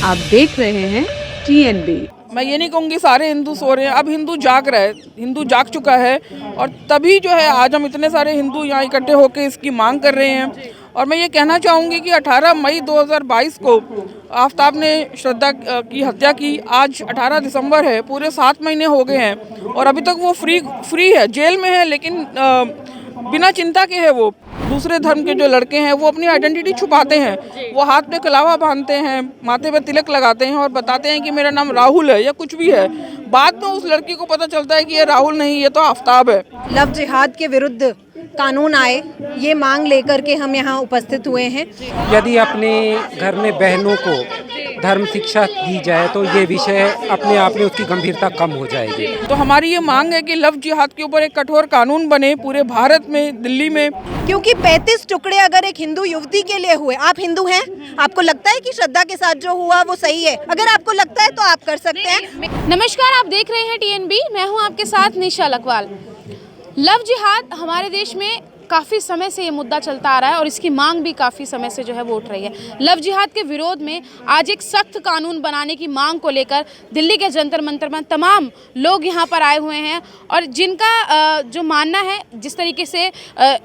आप देख रहे हैं TNB। मैं ये नहीं कहूँगी सारे हिंदू सो रहे हैं, अब हिंदू जाग रहा है, हिंदू जाग चुका है और तभी जो है आज हम इतने सारे हिंदू यहाँ इकट्ठे होकर इसकी मांग कर रहे हैं। और मैं ये कहना चाहूँगी कि 18 मई 2022 को आफ्ताब ने श्रद्धा की हत्या की। आज 18 दिसंबर है, पूरे 7 महीने हो गए हैं और अभी तक वो फ्री है, जेल में है, लेकिन बिना चिंता के है। वो दूसरे धर्म के जो लड़के हैं वो अपनी आइडेंटिटी छुपाते हैं, वो हाथ में कलावा बांधते हैं, माथे पे तिलक लगाते हैं और बताते हैं कि मेरा नाम राहुल है या कुछ भी है। बाद में उस लड़की को पता चलता है कि ये राहुल नहीं, ये तो आफ्ताब है। लव जिहाद के विरुद्ध कानून आए, ये मांग लेकर के हम यहाँ उपस्थित हुए हैं। यदि अपने घर में बहनों को धर्म शिक्षा दी जाए तो ये विषय अपने आप में उसकी गंभीरता कम हो जाएगी। तो हमारी ये मांग है कि लव जिहाद के ऊपर एक कठोर कानून बने पूरे भारत में, दिल्ली में। क्योंकि 35 टुकड़े अगर एक हिंदू युवती के लिए हुए, आप हिंदू हैं, आपको लगता है कि श्रद्धा के साथ जो हुआ वो सही है? अगर आपको लगता है तो आप कर सकते हैं। नमस्कार, आप देख रहे हैं TNB, मैं हूं आपके साथ निशा लकवाल। लव जिहाद हमारे देश में काफ़ी समय से ये मुद्दा चलता आ रहा है और इसकी मांग भी काफ़ी समय से जो है वो उठ रही है। लव जिहाद के विरोध में आज एक सख्त कानून बनाने की मांग को लेकर दिल्ली के जंतर मंतर में तमाम लोग यहाँ पर आए हुए हैं और जिनका जो मानना है, जिस तरीके से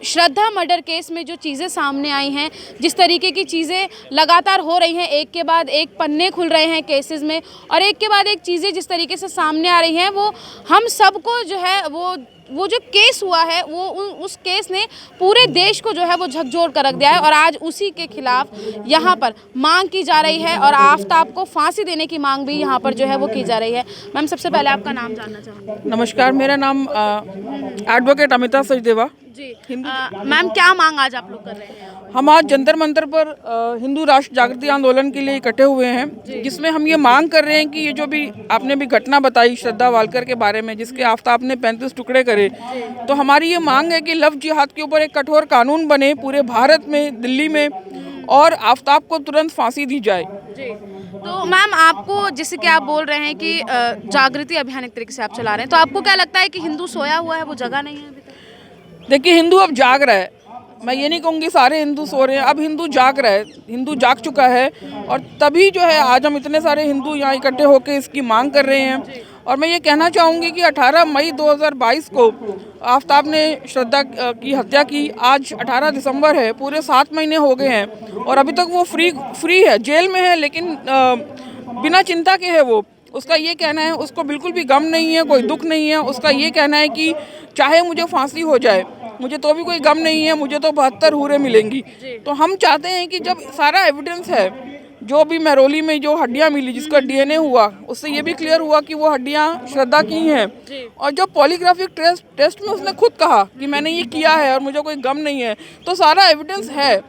श्रद्धा मर्डर केस में जो चीज़ें सामने आई हैं, जिस तरीके की चीज़ें लगातार हो रही हैं, एक के बाद एक पन्ने खुल रहे हैं केसेस में और एक के बाद एक चीज़ें जिस तरीके से सामने आ रही हैं, वो हम सबको जो है वो जो केस हुआ है वो उस केस ने पूरे देश को जो है वो झकझोर कर रख दिया है और आज उसी के खिलाफ यहाँ पर मांग की जा रही है और आफ्ताब को फांसी देने की मांग भी यहाँ पर जो है वो की जा रही है। मैम, सबसे पहले आपका नाम जानना चाहूँगी। नमस्कार, मेरा नाम एडवोकेट अमिता सचदेवा जी। मैम, क्या मांग आज आप लोग कर रहे हैं? हम आज जंतर मंतर पर हिंदू राष्ट्र जागृति आंदोलन के लिए इकट्ठे हुए हैं, जिसमें हम ये मांग कर रहे हैं कि ये जो भी आपने भी घटना बताई श्रद्धा वालकर के बारे में, जिसके आफ्ताब ने 35 टुकड़े करे, तो हमारी ये मांग है कि लव जिहाद के ऊपर एक कठोर कानून बने पूरे भारत में, दिल्ली में, और आफ्ताब को तुरंत फांसी दी जाए। तो मैम, आपको जैसे कि आप बोल रहे हैं कि जागृति अभियान एक तरीके से आप चला रहे हैं, तो आपको क्या लगता है कि हिंदू सोया हुआ है, वो जगह नहीं है अभी तक? देखिए, हिंदू अब जाग रहा है। मैं ये नहीं कहूँगी सारे हिंदू सो रहे हैं, अब हिंदू जाग रहा है, हिंदू जाग चुका है और तभी जो है आज हम इतने सारे हिंदू यहाँ इकट्ठे होकर इसकी मांग कर रहे हैं। और मैं ये कहना चाहूँगी कि 18 मई 2022 को आफ्ताब ने श्रद्धा की हत्या की। आज 18 दिसंबर है, पूरे 7 महीने हो गए हैं और अभी तक वो फ्री है, जेल में है, लेकिन बिना चिंता के है। वो उसका ये कहना है, उसको बिल्कुल भी गम नहीं है, कोई दुख नहीं है। उसका ये कहना है कि चाहे मुझे फांसी हो जाए, मुझे तो भी कोई गम नहीं है, मुझे तो 72 हूरें मिलेंगी। तो हम चाहते हैं कि जब सारा एविडेंस है, जो भी महरौली में जो हड्डियां मिली, जिसका DNA हुआ, उससे ये भी क्लियर हुआ कि वो हड्डियां श्रद्धा की हैं। और जब पॉलीग्राफिक टेस्ट में उसने खुद कहा कि मैंने ये किया है और मुझे कोई गम नहीं है, तो सारा एविडेंस है।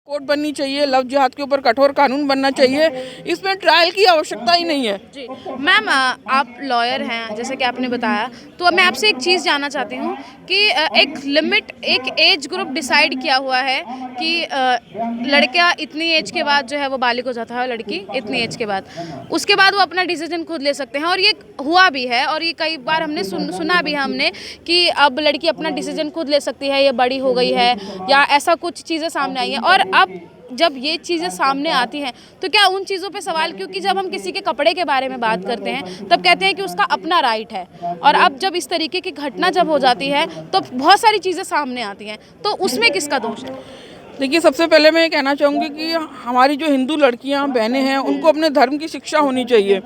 कोर्ट बननी चाहिए, लव जिहाद के ऊपर कठोर कानून बनना चाहिए, इसमें ट्रायल की आवश्यकता ही नहीं है। जी मैम, आप लॉयर हैं जैसे कि आपने बताया, तो मैं आपसे एक चीज़ जानना चाहती हूँ कि एक लिमिट, एक एज ग्रुप डिसाइड किया हुआ है कि लड़का इतनी एज के बाद जो है वो बालिग हो जाता है, लड़की इतनी एज के बाद, उसके बाद वो अपना डिसीजन खुद ले सकते हैं और ये हुआ भी है और ये कई बार हमने सुना भी है हमने कि अब लड़की अपना डिसीजन खुद ले सकती है, ये बड़ी हो गई है या ऐसा कुछ चीज़ें सामने आई हैं। और अब जब ये चीज़ें सामने आती हैं तो क्या उन चीज़ों पे सवाल, क्योंकि जब हम किसी के कपड़े के बारे में बात करते हैं तब कहते हैं कि उसका अपना राइट है, और अब जब इस तरीके की घटना जब हो जाती है तो बहुत सारी चीज़ें सामने आती हैं, तो उसमें किसका दोष है? देखिए, सबसे पहले मैं ये कहना चाहूँगी कि हमारी जो हिंदू लड़कियाँ बहनें हैं, उनको अपने धर्म की शिक्षा होनी चाहिए।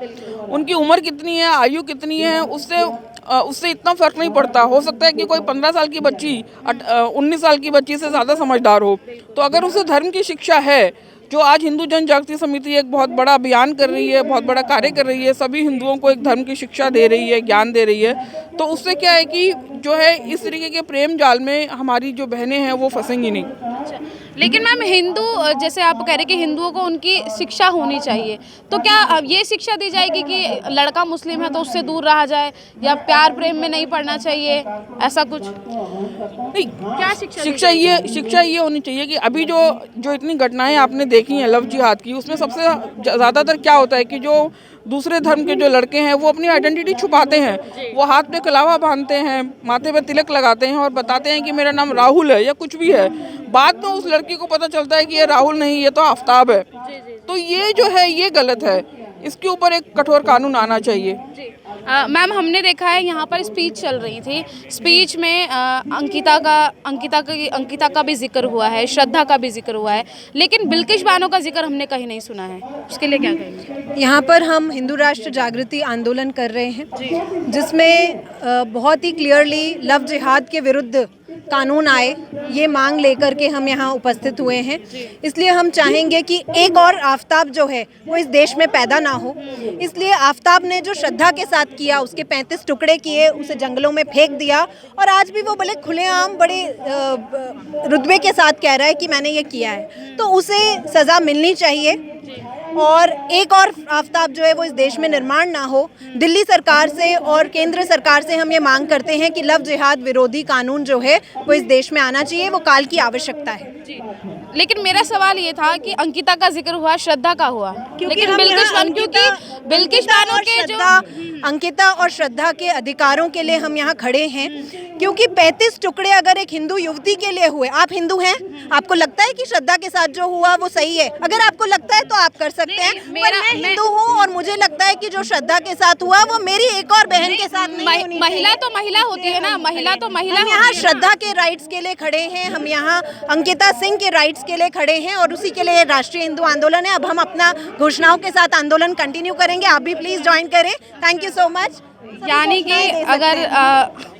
उनकी उम्र कितनी है, आयु कितनी है, उससे इतना फ़र्क नहीं पड़ता। हो सकता है कि कोई 15 साल की बच्ची 19 साल की बच्ची से ज़्यादा समझदार हो, तो अगर उसे धर्म की शिक्षा है, जो आज हिंदू जन जागृति समिति एक बहुत बड़ा अभियान कर रही है, बहुत बड़ा कार्य कर रही है, सभी हिंदुओं को एक धर्म की शिक्षा दे रही है, ज्ञान दे रही है, तो उससे क्या है कि जो है इस तरीके के प्रेम जाल में हमारी जो बहनें हैं वो फंसेंगी नहीं। अच्छा, लेकिन मैम, हिंदू जैसे आप कह रहे कि हिंदुओं को उनकी शिक्षा होनी चाहिए, तो क्या अब ये शिक्षा दी जाएगी कि लड़का मुस्लिम है तो उससे दूर रहा जाए या प्यार प्रेम में नहीं पढ़ना चाहिए, ऐसा कुछ नहीं? क्या शिक्षा ये होनी चाहिए कि अभी जो इतनी घटनाएं आपने देखी हैं लव जिहाद की, उसमें सबसे ज़्यादातर क्या होता है कि जो दूसरे धर्म के जो लड़के हैं वो अपनी आइडेंटिटी छुपाते हैं। वो हाथ में कलावा बांधते हैं, माथे पे तिलक लगाते हैं और बताते हैं कि मेरा नाम राहुल है या कुछ भी है। बाद में उस लड़की को पता चलता है कि ये राहुल नहीं, ये तो आफ्ताब है। तो ये जो है ये गलत है, इसके ऊपर एक कठोर कानून आना चाहिए। मैम, हमने देखा है यहाँ पर स्पीच चल रही थी, स्पीच में अंकिता का भी जिक्र हुआ है, श्रद्धा का भी जिक्र हुआ है, लेकिन बिल्किश बानो का जिक्र हमने कहीं नहीं सुना है। उसके लिए क्या कहेंगे? यहाँ पर हम हिंदू राष्ट्र जागृति आंदोलन कर रहे हैं, जिसमें बहुत ही क्लियरली लव जिहाद के विरुद्ध कानून आए, ये मांग लेकर के हम यहाँ उपस्थित हुए हैं। इसलिए हम चाहेंगे कि एक और आफ्ताब जो है वो इस देश में पैदा ना हो। इसलिए आफ्ताब ने जो श्रद्धा के साथ किया, उसके 35 टुकड़े किए, उसे जंगलों में फेंक दिया, और आज भी वो बड़े खुलेआम बड़े रुतबे के साथ कह रहा है कि मैंने ये किया है, तो उसे सज़ा मिलनी चाहिए। और एक और आफ्ताब जो है वो इस देश में निर्माण ना हो। दिल्ली सरकार से और केंद्र सरकार से हम ये मांग करते हैं कि लव जिहाद विरोधी कानून जो है वो इस देश में आना चाहिए, वो काल की आवश्यकता है। लेकिन मेरा सवाल ये था कि अंकिता का जिक्र हुआ, श्रद्धा का हुआ, लेकिन बिल्किश बानो के जो अंकिता और श्रद्धा के अधिकारों के लिए हम यहाँ खड़े हैं, क्योंकि 35 टुकड़े अगर एक हिंदू युवती के लिए हुए, आप हिंदू हैं, आपको लगता है कि श्रद्धा के साथ जो हुआ वो सही है, अगर आपको लगता है तो आप कर सकते हैं। पर मैं हिंदू हूँ और मुझे लगता है कि जो श्रद्धा के साथ हुआ वो मेरी एक और बहन के साथ नहीं होनी चाहिए। महिला तो महिला होती है ना, महिला तो महिला। हम यहाँ श्रद्धा के राइट्स के लिए खड़े हैं, हम यहाँ अंकिता सिंह के राइट्स के लिए खड़े हैं, और उसी के लिए राष्ट्रीय हिंदू आंदोलन है। अब हम अपना घोषणाओं के साथ आंदोलन कंटिन्यू करेंगे, आप भी प्लीज ज्वाइन करें। Thank you so much. यानी कि अगर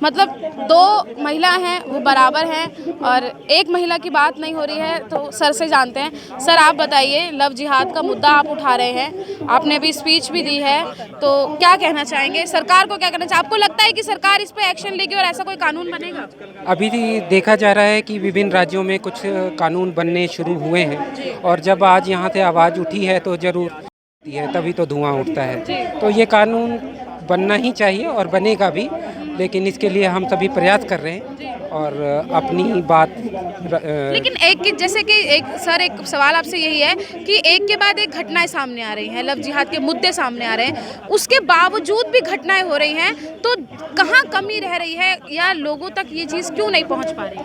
मतलब दो महिला हैं वो बराबर हैं और एक महिला की बात नहीं हो रही है, तो सर से जानते हैं। सर, आप बताइए, लव जिहाद का मुद्दा आप उठा रहे हैं, आपने अभी स्पीच भी दी है, तो क्या कहना चाहेंगे? सरकार को क्या कहना चाहिए? आपको लगता है कि सरकार इस पे एक्शन लेगी और ऐसा कोई कानून बनेगा? अभी देखा जा रहा है कि विभिन्न राज्यों में कुछ कानून बनने शुरू हुए हैं, और जब आज यहाँ से आवाज़ उठी है तो ज़रूर है, तभी तो धुआं उठता है। तो ये कानून बनना ही चाहिए और बनेगा भी, लेकिन इसके लिए हम सभी प्रयास कर रहे हैं और अपनी बात लेकिन एक एक सवाल आपसे यही है कि एक के बाद एक घटनाएं सामने आ रही हैं, लव जिहाद के मुद्दे सामने आ रहे हैं, उसके बावजूद भी घटनाएं हो रही हैं, तो कहाँ कमी रह रही है या लोगों तक ये चीज़ क्यों नहीं पहुंच पा रही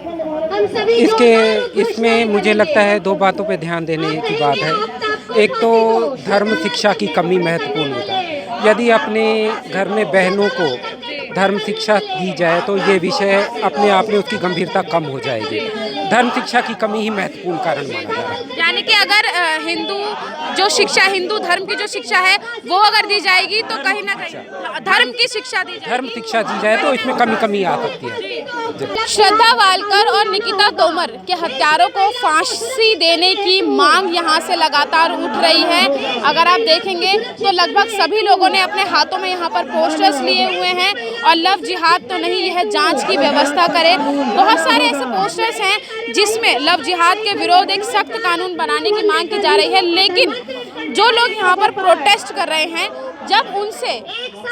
है? इसमें मुझे लगता है दो बातों पे ध्यान देने की बात है। एक तो धर्म शिक्षा की कमी महत्वपूर्ण है। यदि अपने घर में बहनों को धर्म शिक्षा दी जाए तो ये विषय अपने आप में उसकी गंभीरता कम हो जाएगी। धर्म शिक्षा की कमी ही महत्वपूर्ण कारण माना जा रहा है। यानी कि अगर हिंदू धर्म की जो शिक्षा है वो अगर दी जाएगी तो कहीं ना कहीं धर्म की शिक्षा दी जाए तो इसमें कमी आ सकती है। श्रद्धा वालकर और निकिता तोमर के हत्यारों को फांसी देने की मांग यहाँ से लगातार उठ रही है। अगर आप देखेंगे तो लगभग सभी लोगों ने अपने हाथों में यहाँ पर पोस्टर्स लिए हुए हैं और लव जिहाद तो नहीं, यह जांच की व्यवस्था करे। बहुत सारे ऐसे पोस्टर्स हैं जिसमें लव जिहाद के विरोध एक सख्त कानून बनाने की मांग की जा रही है, लेकिन जो लोग यहाँ पर प्रोटेस्ट कर रहे हैं, जब उनसे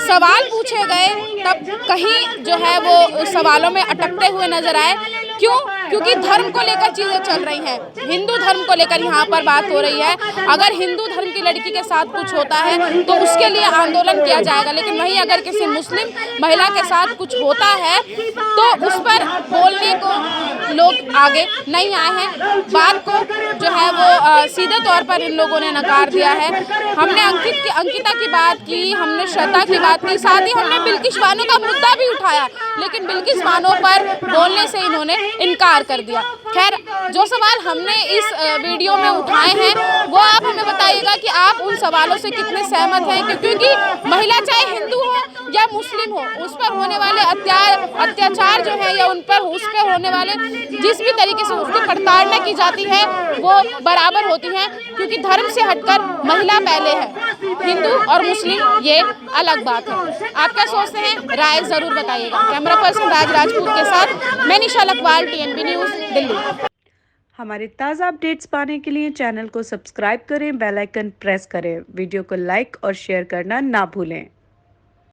सवाल पूछे गए तब कहीं जो है वो सवालों में अटकते हुए नजर आए। क्यों? क्योंकि धर्म को लेकर चीज़ें चल रही हैं, हिंदू धर्म को लेकर यहाँ पर बात हो रही है। अगर हिंदू धर्म की लड़की के साथ कुछ होता है तो उसके लिए आंदोलन किया जाएगा, लेकिन वहीं अगर किसी मुस्लिम महिला के साथ कुछ होता है तो उस पर बोलने को लोग आगे नहीं आए हैं। बात को जो है वो सीधे तौर पर इन लोगों ने नकार दिया है। हमने अंकिता की बात की, हमने श्रद्धा की बात की, साथ ही हमने बिल्किश बानो का मुद्दा भी उठाया, लेकिन बिल्किश बानो पर बोलने से इन्होंने इनकार कर दिया। खैर, जो सवाल हमने इस वीडियो में उठाए हैं वो आप हमें बताइएगा कि आप उन सवालों से कितने सहमत हैं, क्योंकि महिला चाहे हिंदू हो या मुस्लिम हो, उस पर होने वाले अत्याचार जो है या उस पर होने वाले जिस भी तरीके से उसकी प्रताड़ना की जाती है वो बराबर होती हैं, क्योंकि धर्म से हटकर महिला पहले है, हिंदू और मुस्लिम ये अलग बात है। आप क्या सोचते हैं? राय जरूर बताइएगा। कैमरा पर्सन राज राजपूत के साथ मैं निशा लकवाल, TNB न्यूज़, दिल्ली। हमारे ताज़ा अपडेट्स पाने के लिए चैनल को सब्सक्राइब करें, बेल आइकन प्रेस करें, वीडियो को लाइक और शेयर करना ना भूलें।